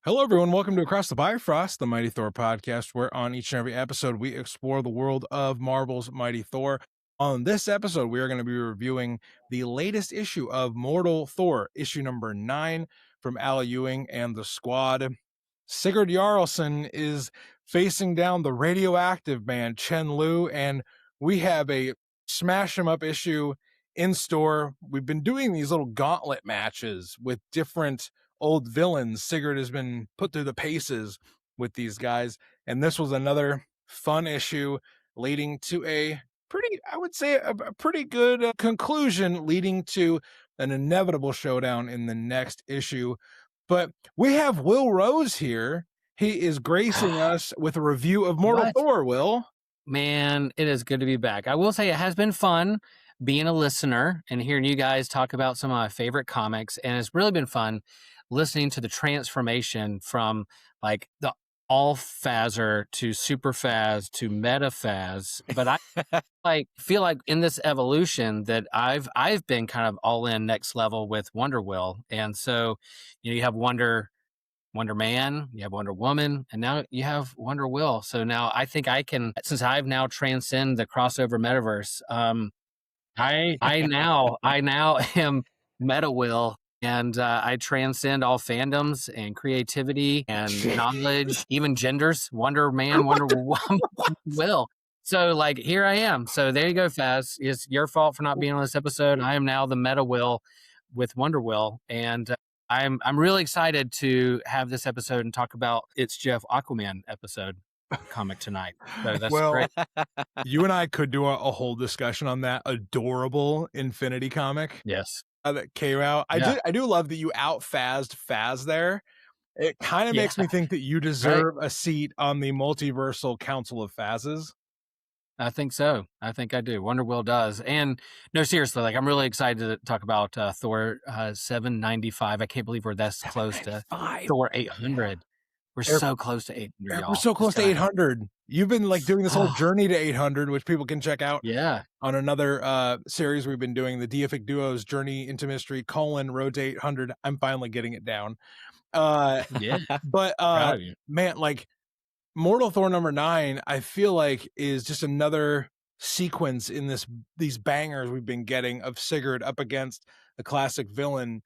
Hello, everyone. Welcome to Across the Bifrost, the Mighty Thor podcast, where on each and every episode we explore the world of Marvel's Mighty Thor. On this episode, we are going to be reviewing the latest issue of Mortal Thor, issue number 9 from Al Ewing and the Squad. Sigurd Jarlson is facing down the Radioactive Man, Chen Lu, and we have a smash 'em up issue in store. We've been doing these little gauntlet matches with different old villains. Sigurd has been put through the paces with these guys, and this was another fun issue leading to a pretty, I would say, a pretty good conclusion, leading to an inevitable showdown in the next issue. But we have Will Rose here. He is gracing us with a review of Mortal Thor. Will, man, it is good to be back. I will say it has been fun being a listener and hearing you guys talk about some of my favorite comics, and it's really been fun listening to the transformation from like the all Fazzer to super Faz to meta Faz. But I feel like in this evolution that I've been kind of all in next level with Wonder Will, and so you have Wonder Man, you have Wonder Woman, and now you have Wonder Will. So now I think I can, since I've now transcended the crossover metaverse, I now am Meta Will, and I transcend all fandoms and creativity and knowledge, even genders. Wonder Man, Wonder Will. So like here I am. So there you go, Faz. It's your fault for not being on this episode. I am now the Meta Will with Wonder Will, and I'm really excited to have this episode and talk about It's Jeff Aquaman episode comic tonight. So that's great. You and I could do a whole discussion on that adorable Infinity comic. Yes. That came out. Yeah. I do love that you out-Fazed Faz there. It kind of makes me think that you deserve a seat on the multiversal council of Fazes. I think so. I think I do. Wonder Will does. And no, seriously, like I'm really excited to talk about Thor 795. I can't believe we're this close to Thor 800. We're so close to 800, y'all. We're so close to 800. You've been like doing this whole journey to 800, which people can check out on another series we've been doing, the Deific Duos Journey into Mystery, Road to 800. I'm finally getting it down. But man, like Mortal Thor number 9, I feel like is just another sequence in these bangers we've been getting of Sigurd up against a classic villain.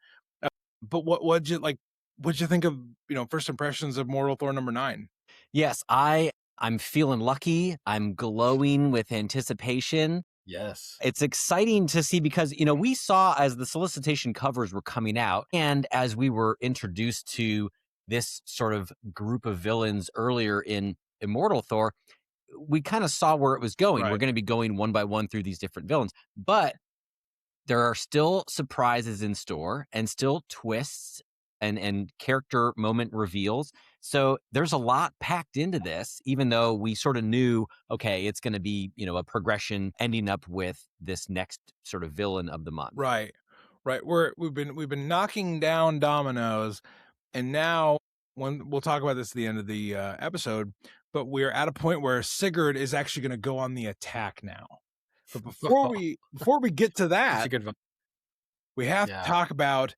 But what'd you think of, first impressions of Mortal Thor number 9? Yes, I'm feeling lucky. I'm glowing with anticipation. Yes. It's exciting to see because, we saw as the solicitation covers were coming out and as we were introduced to this sort of group of villains earlier in Immortal Thor, we kind of saw where it was going. Right. We're going to be going one by one through these different villains, but there are still surprises in store and still twists and character moment reveals. So there's a lot packed into this, even though we sort of knew, okay, it's going to be, a progression ending up with this next sort of villain of the month. Right. We've been knocking down dominoes, and now we'll talk about this at the end of the episode, but we're at a point where Sigurd is actually going to go on the attack now. But before we get to that, we have to talk about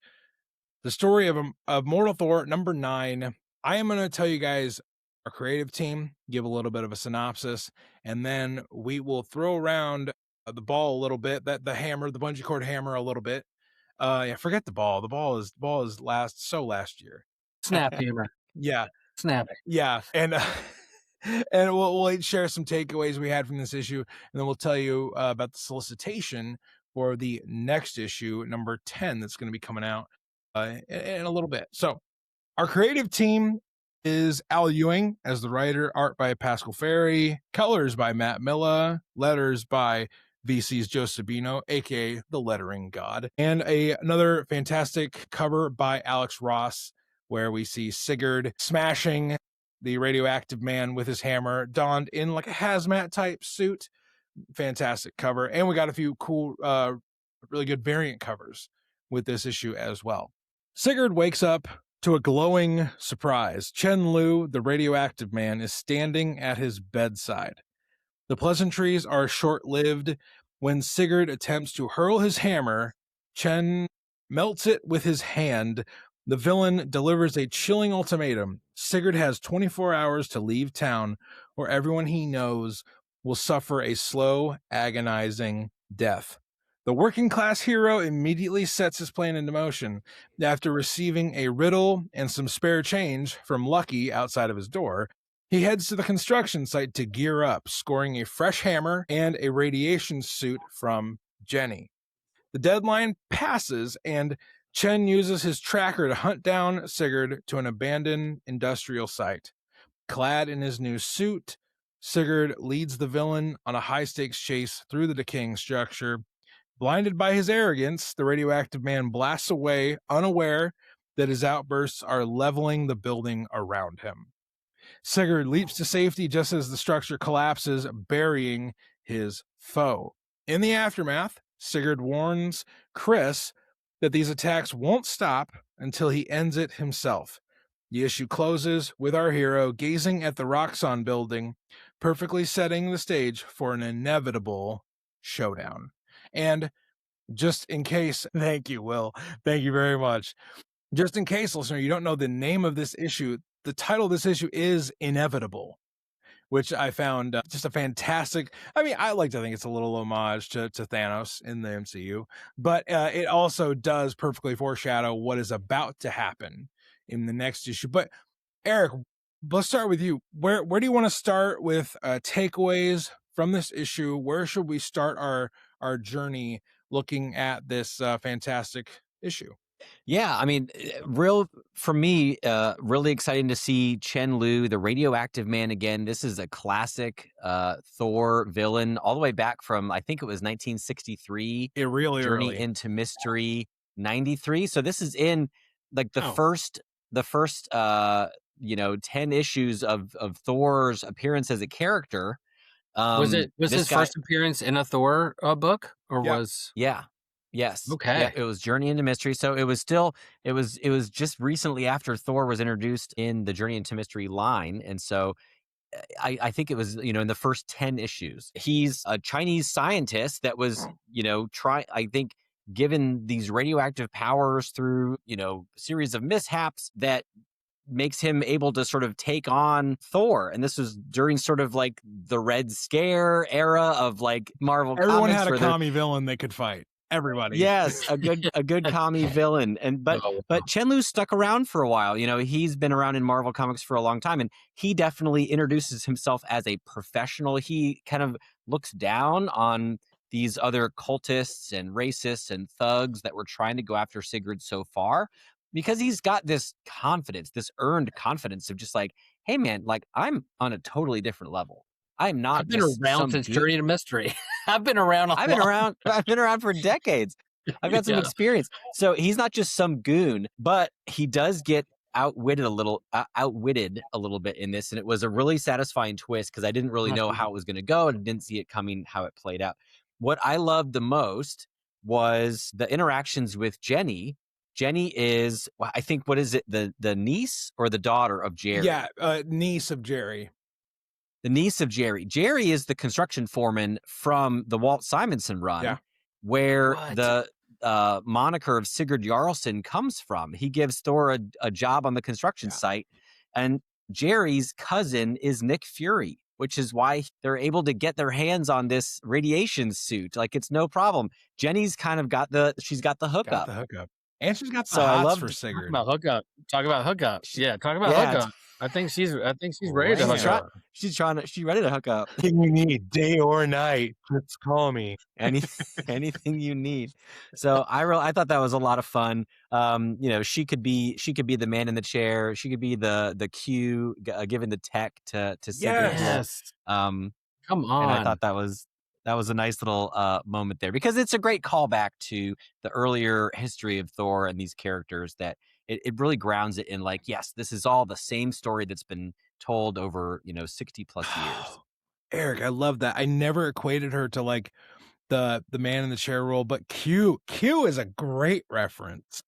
the story of Mortal Thor number 9. I am going to tell you guys our creative team, give a little bit of a synopsis, and then we will throw around the ball a little bit, the bungee cord hammer a little bit. Forget the ball. The ball is last year. Snap hammer. Yeah. Snap it. Yeah. And and we'll share some takeaways we had from this issue, and then we'll tell you about the solicitation for the next issue, number 10, that's going to be coming out in a little bit. So our creative team is Al Ewing as the writer, art by Pascal Ferry, colors by Matt Milla, letters by VC's Joe Sabino, aka the lettering god, and another fantastic cover by Alex Ross, where we see Sigurd smashing the Radioactive Man with his hammer, donned in like a hazmat type suit. Fantastic cover. And we got a few cool, really good variant covers with this issue as well. Sigurd wakes up to a glowing surprise. Chen Lu, the Radioactive Man, is standing at his bedside. The pleasantries are short-lived. When Sigurd attempts to hurl his hammer, Chen melts it with his hand, The villain delivers a chilling ultimatum. Sigurd has 24 hours to leave town, or everyone he knows will suffer a slow, agonizing death. The working class hero immediately sets his plan into motion. After receiving a riddle and some spare change from Lucky outside of his door, he heads to the construction site to gear up, scoring a fresh hammer and a radiation suit from Jenny. The deadline passes, and Chen uses his tracker to hunt down Sigurd to an abandoned industrial site. Clad in his new suit, Sigurd leads the villain on a high-stakes chase through the decaying structure. Blinded by his arrogance, the radioactive man blasts away, unaware that his outbursts are leveling the building around him. Sigurd leaps to safety just as the structure collapses, burying his foe. In the aftermath, Sigurd warns Chris that these attacks won't stop until he ends it himself. The issue closes with our hero gazing at the Roxxon building, perfectly setting the stage for an inevitable showdown. And just in case, thank you, Will. Thank you very much. Just in case, listener, you don't know the name of this issue, the title of this issue is Inevitable, which I found just a fantastic. I mean, I like to think it's a little homage to Thanos in the MCU, but it also does perfectly foreshadow what is about to happen in the next issue. But Eric, let's start with you. Where do you want to start with takeaways from this issue? Where should we start our journey looking at this fantastic issue? Yeah, I mean, for me, really exciting to see Chen Lu, the Radioactive Man again. This is a classic Thor villain, all the way back from, I think it was 1963. It really Journey early. into Mystery 93. So this is in like the first 10 issues of Thor's appearance as a character. Was his first appearance in a Thor book, or was? Yeah. Yes. Okay. Yeah, it was Journey into Mystery. So it was just recently after Thor was introduced in the Journey into Mystery line. And so I think it was, in the first 10 issues. He's a Chinese scientist that was, given these radioactive powers through, a series of mishaps that makes him able to sort of take on Thor. And this was during sort of like the Red Scare era of like Marvel Everyone comics. had a commie villain they could fight. Everybody. Yes, a good commie villain. But Chen Lu stuck around for a while. He's been around in Marvel comics for a long time, and he definitely introduces himself as a professional. He kind of looks down on these other cultists and racists and thugs that were trying to go after Sigurd so far, because he's got this confidence, this earned confidence of just like, hey man, like I'm on a totally different level. I'm not. I've been around since Journey to Mystery. I've been around. I've been around for decades. I've got some experience. So he's not just some goon, but he does get outwitted a little bit in this, and it was a really satisfying twist because I didn't really know how it was going to go, and didn't see it coming how it played out. What I loved the most was the interactions with Jenny. Jenny is, I think, what is it? The niece or the daughter of Jerry? Yeah, niece of Jerry. The niece of Jerry. Jerry is the construction foreman from the Walt Simonson run, where the moniker of Sigurd Jarlson comes from. He gives Thor a job on the construction site, and Jerry's cousin is Nick Fury, which is why they're able to get their hands on this radiation suit. Like, it's no problem. Jenny's kind of got the hookup. And she's got the hots for Sigurd. Talk about hookup. Yeah, talk about hookup. I think she's ready to hook up. She's ready to hook up. Anything you need, day or night, just call me. Anything you need. So I thought that was a lot of fun. She could be the man in the chair. She could be the Q giving the tech to Sigurd. Yes. Come on. And I thought that was a nice little moment there, because it's a great callback to the earlier history of Thor and these characters, that it really grounds it in like, yes, this is all the same story that's been told over 60 plus years. Eric, I love that. I never equated her to like the man in the chair role, but Q is a great reference.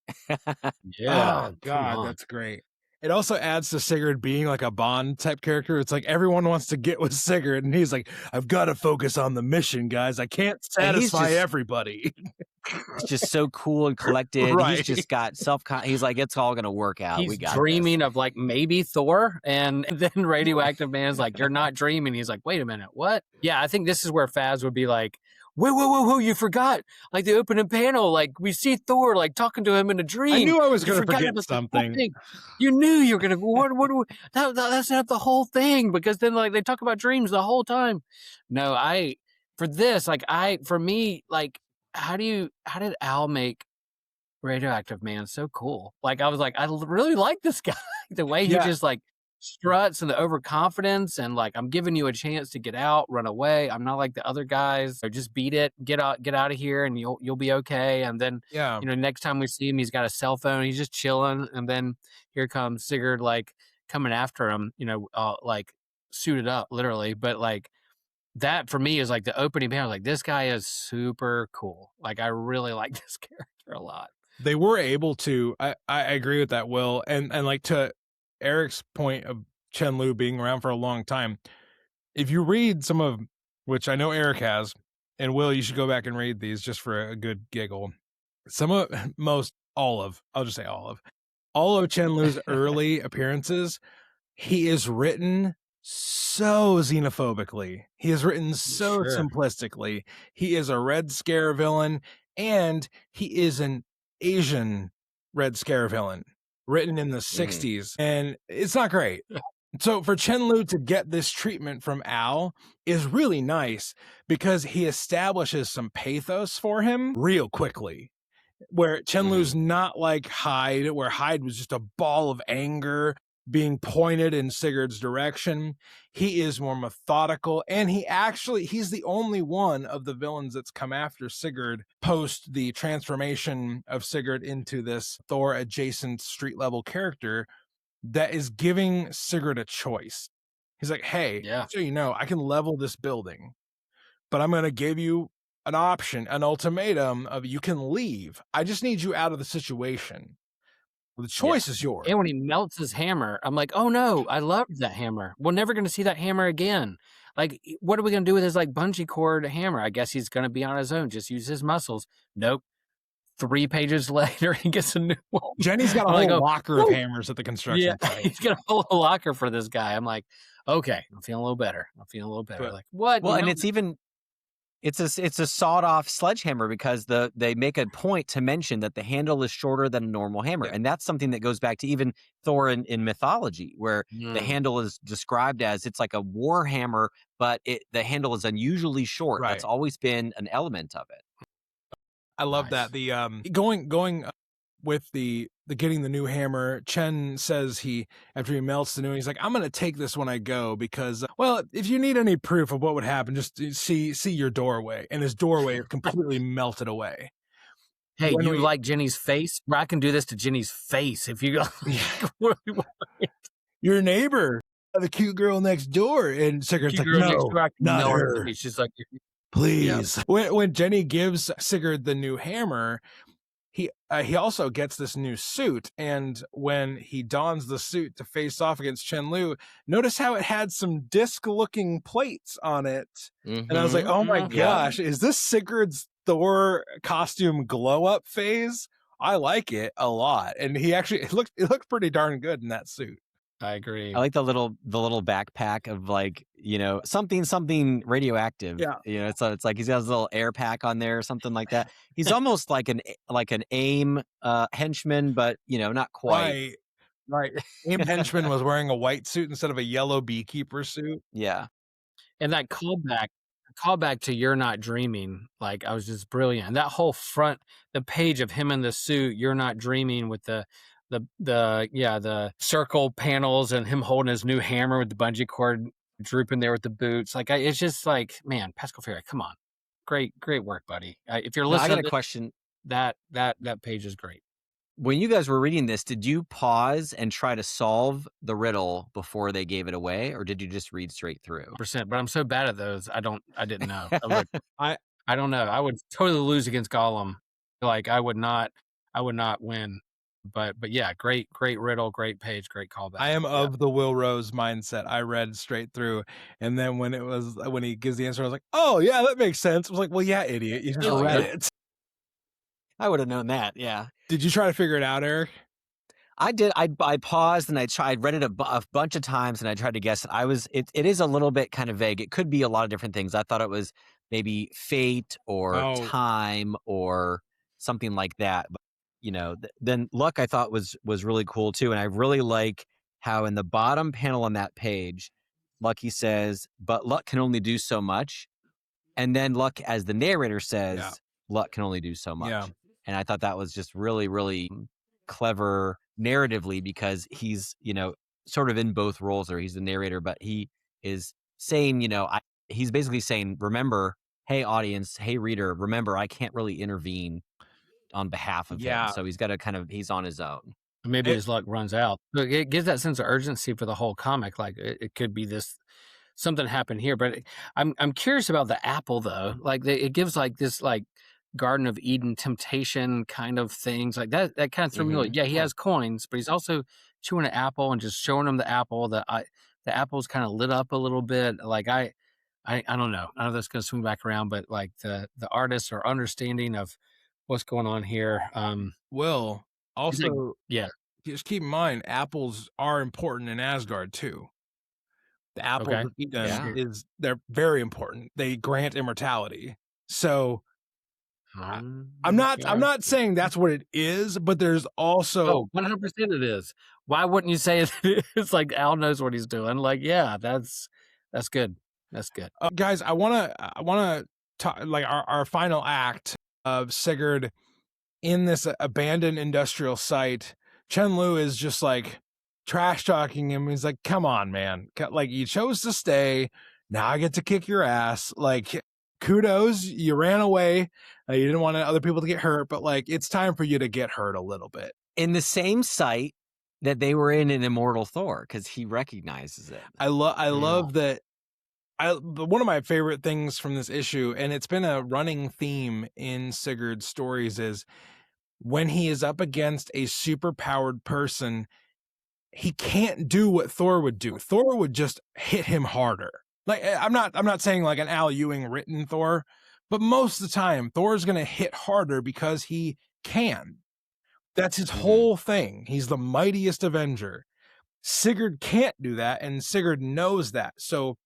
Yeah. Oh God, that's great. It also adds to Sigurd being like a Bond type character. It's like everyone wants to get with Sigurd, and he's like, I've got to focus on the mission, guys. I can't satisfy everybody. It's just so cool and collected. Right. He's just got he's like, it's all gonna work out. We He's got dreaming this. of like maybe Thor, and then Radioactive Man's like, "You're not dreaming." He's like, "Wait a minute, what?" Yeah, I think this is where Faz would be like, whoa, you forgot like the opening panel, like we see Thor like talking to him in a dream. I knew I was You going to forgot forget about the whole something. thing. You knew you were gonna. That's not the whole thing, because then like they talk about dreams the whole time. No, for me, like, how did Al make Radioactive Man so cool? Like, I was like, really like this guy. The way he just like struts and the overconfidence, and like, I'm giving you a chance to get out, run away. I'm not like the other guys. So just beat it, get out of here, and you'll be okay. And then next time we see him, he's got a cell phone. He's just chilling, and then here comes Sigurd like coming after him. Like suited up, literally, but like. That for me is like the opening panel. Like, this guy is super cool. Like, I really like this character a lot. They were able to. I agree with that, Will, and like to Eric's point of Chen Lu being around for a long time. If you read some of, which I know Eric has, and Will, you should go back and read these just for a good giggle. I'll just say all of Chen Lu's early appearances, he is written so xenophobically. He is written so simplistically. He is a Red Scare villain, and he is an Asian Red Scare villain written in the 60s, and it's not great. So for Chen Lu to get this treatment from Al is really nice, because he establishes some pathos for him real quickly, where Chen Lu's not like Hyde, where Hyde was just a ball of anger being pointed in Sigurd's direction. He is more methodical, and he's the only one of the villains that's come after Sigurd post the transformation of Sigurd into this Thor adjacent street level character that is giving Sigurd a choice. He's like, hey, so you know, I can level this building, but I'm going to give you an option, an ultimatum of you can leave. I just need you out of the situation. The choice is yours. And when he melts his hammer, I'm like, oh no, I loved that hammer. We're never going to see that hammer again. Like, what are we going to do with his like bungee cord hammer? I guess he's going to be on his own, just use his muscles. Nope. 3 pages later, he gets a new one. Jenny's got a whole locker of hammers at the construction site. He's got a whole locker for this guy. I'm like, okay, I'm feeling a little better. But, like, what? Well, and it's a sawed-off sledgehammer, because they make a point to mention that the handle is shorter than a normal hammer, and that's something that goes back to even Thor in mythology, where the handle is described as it's like a war hammer, but the handle is unusually short. That's always been an element of it. I love that. The going with the getting the new hammer, Chen says after he melts the new, he's like, I'm going to take this when I go, because, well, if you need any proof of what would happen, just see your doorway. And his doorway completely melted away. Hey, like Jenny's face? I can do this to Jenny's face if you go. Your neighbor, the cute girl next door. And Sigurd's like, no, not her. She's like, please. Yeah. When Jenny gives Sigurd the new hammer, he also gets this new suit, and when he dons the suit to face off against Chen Lu, notice how it had some disc-looking plates on it. And I was like, oh my gosh, is this Sigurd's Thor costume glow-up phase? I like it a lot, and it looked pretty darn good in that suit. I agree. I like the little backpack of like, something radioactive. Yeah. It's like he's got his little air pack on there or something like that. He's almost like an AIM henchman, but not quite. Right. AIM henchman was wearing a white suit instead of a yellow beekeeper suit. Yeah. And that callback to You're Not Dreaming, like, I was just brilliant. And that whole the page of him in the suit, You're Not Dreaming, with the circle panels and him holding his new hammer with the bungee cord drooping there with the boots. Like, it's just like, man, Pascal Ferry, come on. Great work, buddy. If you're listening, I got a question. That page is great. When you guys were reading this, did you pause and try to solve the riddle before they gave it away, or did you just read straight through? But I'm so bad at those. I didn't know. I don't know. I would totally lose against Gollum. Like, I would not win. But yeah, great riddle, great page, great callback. I am of the Will Rose mindset. I read straight through, and then when he gives the answer, I was like, oh yeah, that makes sense. I was like, well, yeah, idiot, you just read it. I would have known that. Yeah. Did you try to figure it out, Eric? I did. I paused and I tried, read it a bunch of times, and I tried to guess it. It is a little bit kind of vague. It could be a lot of different things. I thought it was maybe fate or time or something like that. But then luck I thought was really cool too, and I really like how in the bottom panel on that page, Lucky says, "But luck can only do so much," and then Luck, as the narrator says, "Luck can only do so much." Yeah. And I thought that was just really, really clever narratively, because he's sort of in both roles, or he's the narrator, but he is saying he's basically saying, remember, hey audience, hey reader, remember, I can't really intervene on behalf of him, so he's got to he's on his own. Maybe his luck runs out. But it gives that sense of urgency for the whole comic. Like it could be this something happened here, but I'm curious about the apple though. Like it gives like this like Garden of Eden temptation kind of things like that. That kind of threw me. Like, yeah, he has coins, but he's also chewing an apple and just showing him the apple. The apple's kind of lit up a little bit. Like I don't know. I know that's going to swing back around, but like the artists are understanding of what's going on here. Will also, yeah. Just keep in mind, apples are important in Asgard too. The apples of Eden they're very important. They grant immortality. So I'm not saying that's what it is, but there's also 100% it is. Why wouldn't you say it? It's like Al knows what he's doing. Like, yeah, that's good. That's good. Guys, I want to talk like our final act of Sigurd in this abandoned industrial site. Chen Lu is just like trash talking him. He's like, "Come on, man. Like, you chose to stay. Now I get to kick your ass. Like, kudos, you ran away. You didn't want other people to get hurt, but like, it's time for you to get hurt a little bit." In the same site that they were in Immortal Thor, because he recognizes it. I love that. One of my favorite things from this issue, and it's been a running theme in Sigurd's stories, is when he is up against a super powered person, he can't do what Thor would do. Thor would just hit him harder. Like, I'm not saying like an Al Ewing written Thor, but most of the time Thor's going to hit harder because he can. That's his whole thing. He's the mightiest Avenger. Sigurd can't do that, and Sigurd knows that. So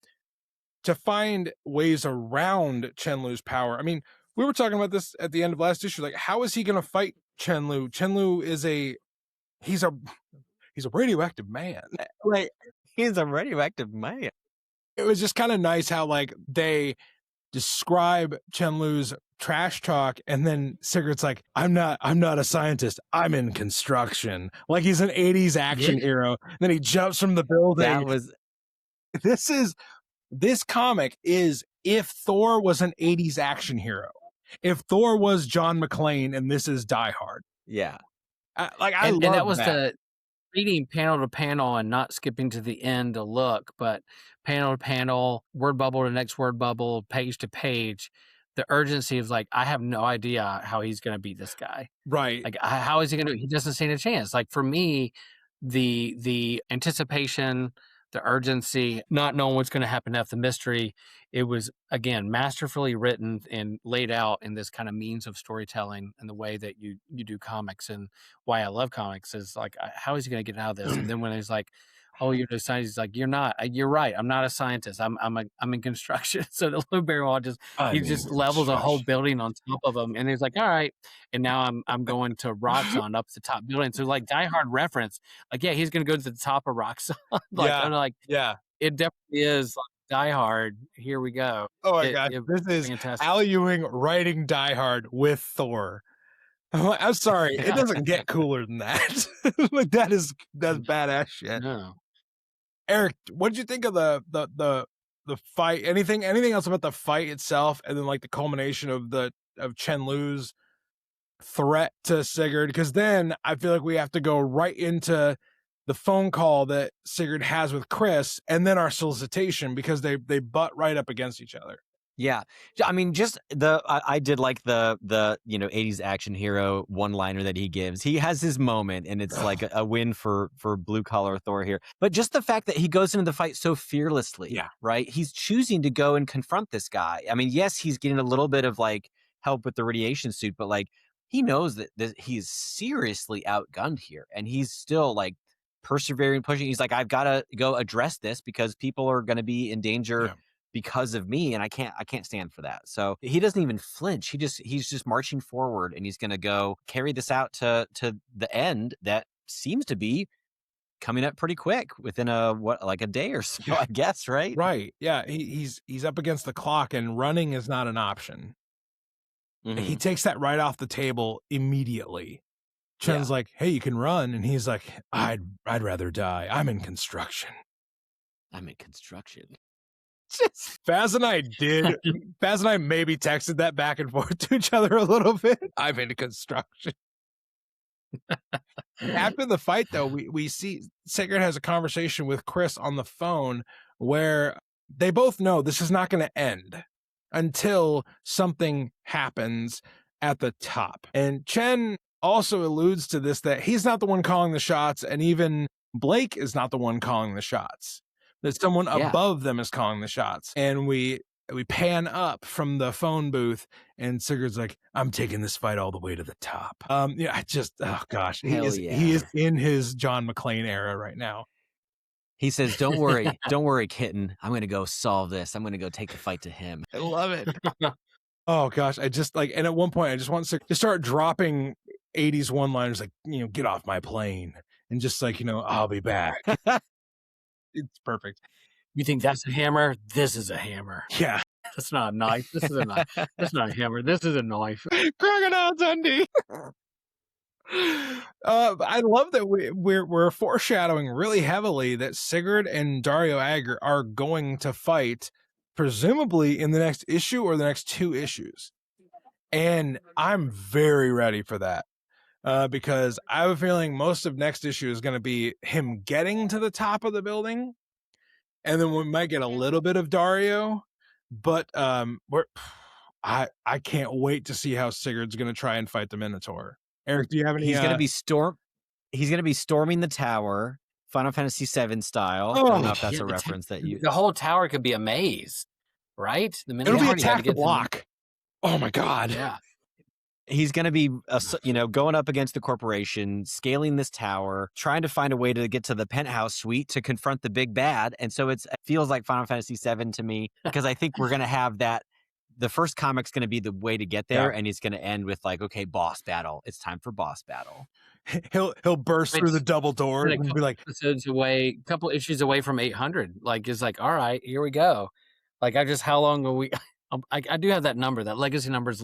to find ways around Chen Lu's power, I mean, we were talking about this at the end of last issue. Like, how is he going to fight Chen Lu? Chen Lu is he's a radioactive man. Right. He's a radioactive man. It was just kind of nice how like they describe Chen Lu's trash talk, and then Sigurd's like, I'm not a scientist. I'm in construction. Like he's an 80s action hero. And then he jumps from the building. This comic is if Thor was an 80s action hero. If Thor was John McClane and this is Die Hard. Yeah. I love that was the reading panel to panel and not skipping to the end to look, but panel to panel, word bubble to next word bubble, page to page. The urgency of like, I have no idea how he's going to beat this guy. Right. Like, how is he going to? He doesn't stand a chance. Like for me, the anticipation, the urgency, not knowing what's going to happen after the mystery, it was again masterfully written and laid out in this kind of means of storytelling and the way that you do comics. And why I love comics is like, how is he going to get out of this? And then when he's like, "Oh, you're a scientist," he's like, "You're right. I'm not a scientist. I'm in construction." So the Lou Barrymore just levels a whole building on top of him, and he's like, "All right." And now I'm going to Roxxon up the top building. So like Die Hard reference, like he's going to go to the top of Roxxon. It definitely is like Die Hard. Here we go. Oh my God, this is fantastic. Al Ewing writing Die Hard with Thor. I'm sorry, it doesn't get cooler than that. Like that's badass shit. No. Eric, what did you think of the fight? Anything else about the fight itself, and then like the culmination of Chen Lu's threat to Sigurd? Because then I feel like we have to go right into the phone call that Sigurd has with Chris, and then our solicitation, because they butt right up against each other. Yeah, I mean, just I did like the 80s action hero one-liner that he gives. He has his moment, and it's like a win for blue collar Thor here. But just the fact that he goes into the fight so fearlessly, right? He's choosing to go and confront this guy. I mean, yes, he's getting a little bit of like help with the radiation suit, but like he knows that he's seriously outgunned here, and he's still like persevering, pushing. He's like, I've got to go address this because people are going to be in danger because of me, and I can't stand for that. So he doesn't even flinch. He's just marching forward, and he's going to go carry this out to the end that seems to be coming up pretty quick within like a day or so, I guess, right? Right. Yeah. He's up against the clock, and running is not an option. He takes that right off the table immediately. Chen's like, hey, you can run. And he's like, I'd rather die. I'm in construction. Faz and I maybe texted that back and forth to each other a little bit. I'm in construction. After the fight, though, we see Sigurd has a conversation with Chris on the phone where they both know this is not going to end until something happens at the top. And Chen also alludes to this, that he's not the one calling the shots, and even Blake is not the one calling the shots, that someone above them is calling the shots. And we pan up from the phone booth, and Sigurd's like, I'm taking this fight all the way to the top. Oh gosh, he is in his John McClane era right now. He says, don't worry, kitten. I'm going to go solve this. I'm going to go take the fight to him. I love it. Oh gosh, I just like, and at one point I just want to start dropping 80s one-liners like, get off my plane, and just like, I'll be back. It's perfect. You think that's a hammer? This is a hammer. Yeah. That's not a knife. This is a knife. That's not a hammer. This is a knife. Crocodile Dundee. I love that we're foreshadowing really heavily that Sigurd and Dario Agger are going to fight, presumably in the next issue or the next 2 issues. And I'm very ready for that. Because I have a feeling most of next issue is going to be him getting to the top of the building, and then we might get a little bit of Dario, but I can't wait to see how Sigurd's going to try and fight the Minotaur. Eric, do you have any? He's going to be storming the tower, Final Fantasy VII style. Oh, I don't know if that's a reference that you. The whole tower could be a maze, right? It'll be attack the block. Oh my god! Yeah. He's going to be, going up against the corporation, scaling this tower, trying to find a way to get to the penthouse suite to confront the big bad. And so it feels like Final Fantasy VII to me, because I think we're going to have that. The first comic's going to be the way to get there, and it's going to end with like, okay, boss battle. It's time for boss battle. He'll burst through the double door and be like, a couple issues away from 800. Like, it's like, all right, here we go. Like, how long will we? I do have that number, that legacy number is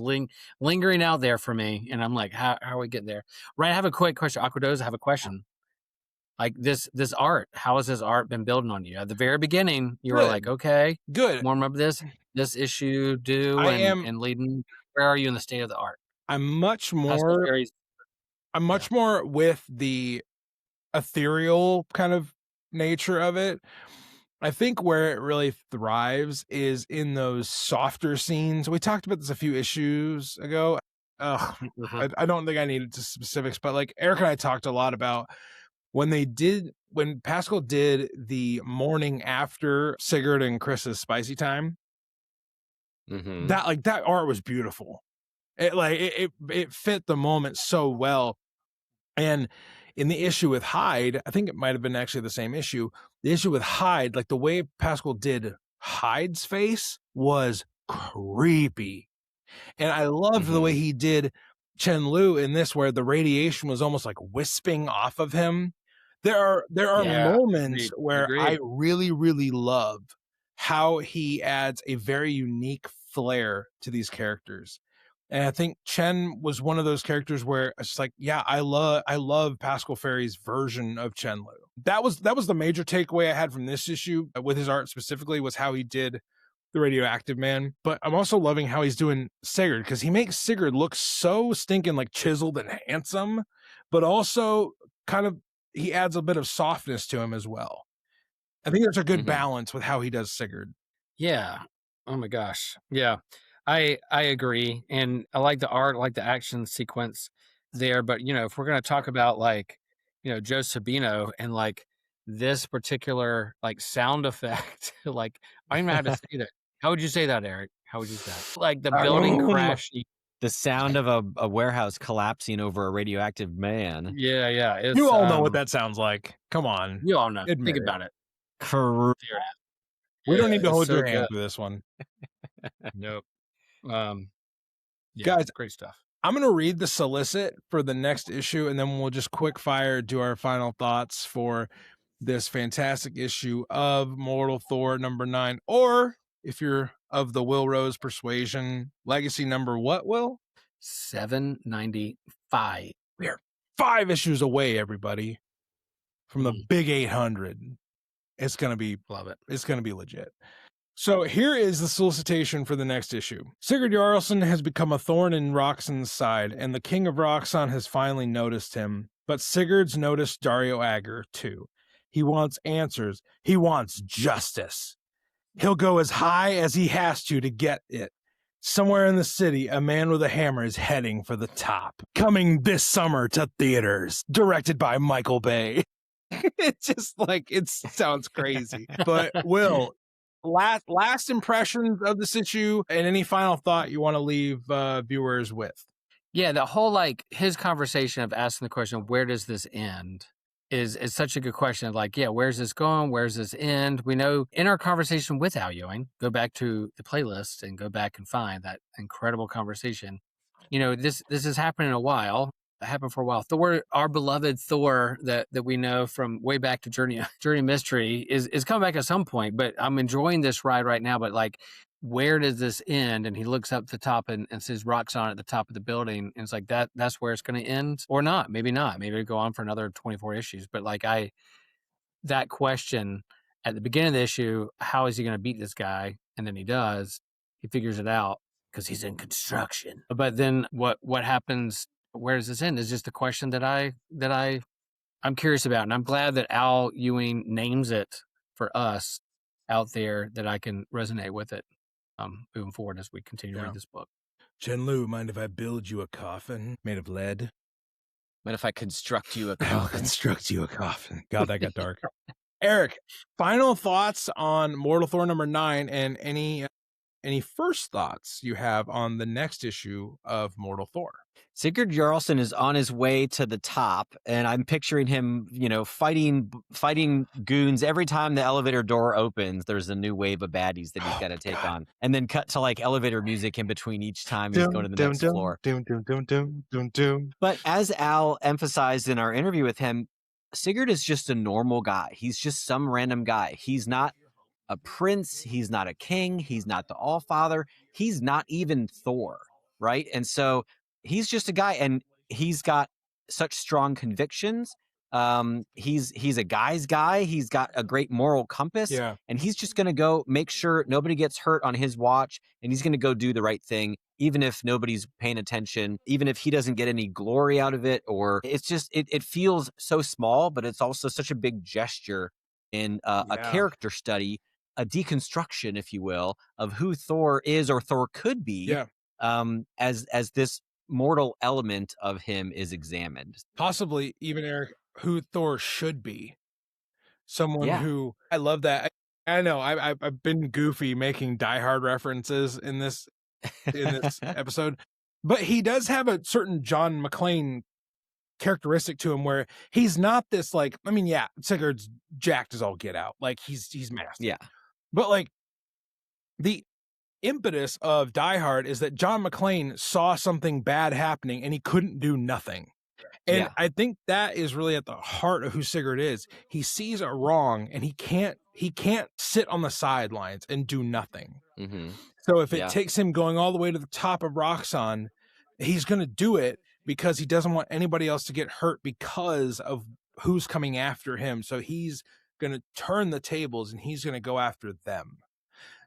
lingering out there for me. And I'm like, how we get there? Right. I have a quick question. Aquados, I have a question. Like this art, how has this art been building on you? At the very beginning, you were like, okay, good. Warm up this issue, and leading. Where are you in the state of the art? I'm much more with the ethereal kind of nature of it. I think where it really thrives is in those softer scenes. We talked about this a few issues ago. I don't think I needed to specifics, but like Eric and I talked a lot about when Pascal did the morning after Sigurd and Chris's spicy time. That art was beautiful. It fit the moment so well. And in the issue with Hyde, I think it might have been actually the same issue. The issue with Hyde, like the way Pascal did Hyde's face was creepy. And I loved the way he did Chen Lu in this, where the radiation was almost like wisping off of him. There are moments where I really, really love how he adds a very unique flair to these characters. And I think Chen was one of those characters where it's like, yeah, I love Pascal Ferry's version of Chen Lu. That was the major takeaway I had from this issue with his art specifically, was how he did the Radioactive Man. But I'm also loving how he's doing Sigurd, because he makes Sigurd look so stinking like chiseled and handsome, but also kind of he adds a bit of softness to him as well. I think there's a good balance with how he does Sigurd. Yeah. Oh my gosh. Yeah. I agree. And I like the art, I like the action sequence there. But, if we're going to talk about Joe Sabino and like this particular like sound effect, like I don't even know how to say that. How would you say that, Eric? How would you say that? Like the building crashing. The sound of a warehouse collapsing over a radioactive man. Yeah. It's, You all know what that sounds like. Come on. You all know. Admit Think it. about it. We don't need to it's hold so your hand good. through this one. Nope. Guys, great stuff. I'm going to read the solicit for the next issue, and then we'll just quick fire do our final thoughts for this fantastic issue of Mortal Thor number 9. Or if you're of the Will Rose persuasion, legacy number what, Will? 795. We're 5 issues away, everybody, from the big 800. It's going to be, love it. It's going to be legit. So here is the solicitation for the next issue. Sigurd Jarlson has become a thorn in Roxxon's side, and the King of Roxxon has finally noticed him. But Sigurd's noticed Dario Agger, too. He wants answers. He wants justice. He'll go as high as he has to get it. Somewhere in the city, a man with a hammer is heading for the top. Coming this summer to theaters. Directed by Michael Bay. It's just like, it sounds crazy. But Will, last impressions of this issue and any final thought you want to leave viewers with? Yeah, the whole like his conversation of asking the question, where does this end? Is such a good question of like, yeah, where's this going? Where's this end? We know in our conversation with Al Ewing, go back to the playlist and go back and find that incredible conversation. You know, this has happened in a while. It happened for a while. Thor, our beloved Thor that we know from way back to Journey Mystery is coming back at some point, but I'm enjoying this ride right now. But like, where does this end? And he looks up the top and sees Roxxon at the top of the building. And it's like, that's where it's going to end or not. Maybe not. Maybe it'll go on for another 24 issues. But like that question at the beginning of the issue, how is he going to beat this guy? And then he does, he figures it out because he's in construction. But then what happens? Where does this end? Is just a question that I'm curious about. And I'm glad that Al Ewing names it for us out there, that I can resonate with it moving forward as we continue to read this book. Chen Lu, mind if I build you a coffin made of lead? Mind if I construct you a coffin? I'll construct you a coffin. God, that got dark. Eric, final thoughts on Mortal Thor number 9 and any first thoughts you have on the next issue of Mortal Thor? Sigurd Jarlson is on his way to the top, and I'm picturing him, fighting goons every time the elevator door opens. There's a new wave of baddies that he's got to take on, and then cut to like elevator music in between each time he's going to the next floor. But as Al emphasized in our interview with him, Sigurd is just a normal guy. He's just some random guy. He's not a prince. He's not a king. He's not the Allfather. He's not even Thor, right? And so he's just a guy, and he's got such strong convictions. He's a guy's guy. He's got a great moral compass, and he's just going to go make sure nobody gets hurt on his watch, and he's going to go do the right thing, even if nobody's paying attention, even if he doesn't get any glory out of it. Or it's just, it feels so small, but it's also such a big gesture in a character study, a deconstruction, if you will, of who Thor is or Thor could be, as this mortal element of him is examined. Possibly even, Eric, who Thor should be. Someone who, I love that. I know I've been goofy making Die Hard references in this episode, but he does have a certain John McClane characteristic to him where he's not this like, I mean, Sigurd's jacked as all get out. Like he's massive. Yeah. But like the impetus of Die Hard is that John McClane saw something bad happening and he couldn't do nothing. And I think that is really at the heart of who Sigurd is. He sees a wrong and he can't sit on the sidelines and do nothing. Mm-hmm. So if it takes him going all the way to the top of Roxxon, he's going to do it because he doesn't want anybody else to get hurt because of who's coming after him. So he's going to turn the tables and he's going to go after them.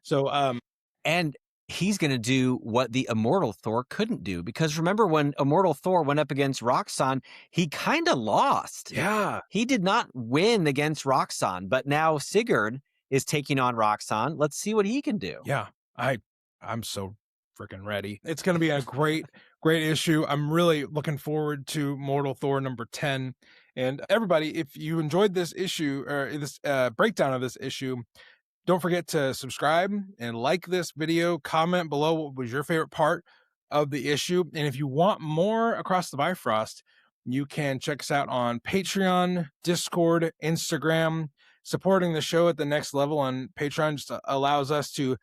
So, and he's going to do what the immortal Thor couldn't do, because remember when immortal Thor went up against Roxxon, he kind of lost. Yeah. He did not win against Roxxon, but now Sigurd is taking on Roxxon. Let's see what he can do. Yeah. I'm so freaking ready. It's going to be a great issue. I'm really looking forward to Mortal Thor number 10. And everybody, if you enjoyed this issue or this breakdown of this issue, don't forget to subscribe and like this video, comment below what was your favorite part. of the issue. And if you want more Across the Bifrost, you can check us out on Patreon, Discord, Instagram. Supporting the show at the next level on Patreon just allows us to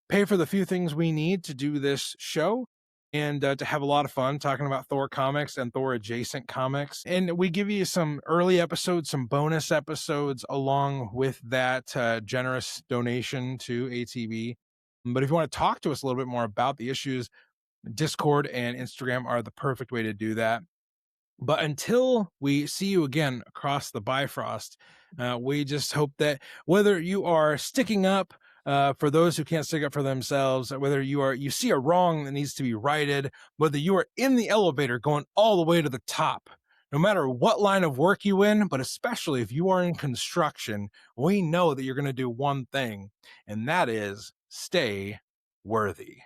pay for the few things we need to do this show and to have a lot of fun talking about Thor comics and Thor adjacent comics. And we give you some early episodes, some bonus episodes along with that generous donation to ATB. But if you want to talk to us a little bit more about the issues, Discord and Instagram are the perfect way to do that. But until we see you again across the Bifrost, we just hope that whether you are sticking up for those who can't stick up for themselves, whether you see a wrong that needs to be righted, whether you are in the elevator going all the way to the top, no matter what line of work you in, but especially if you are in construction, we know that you're going to do one thing, and that is stay worthy.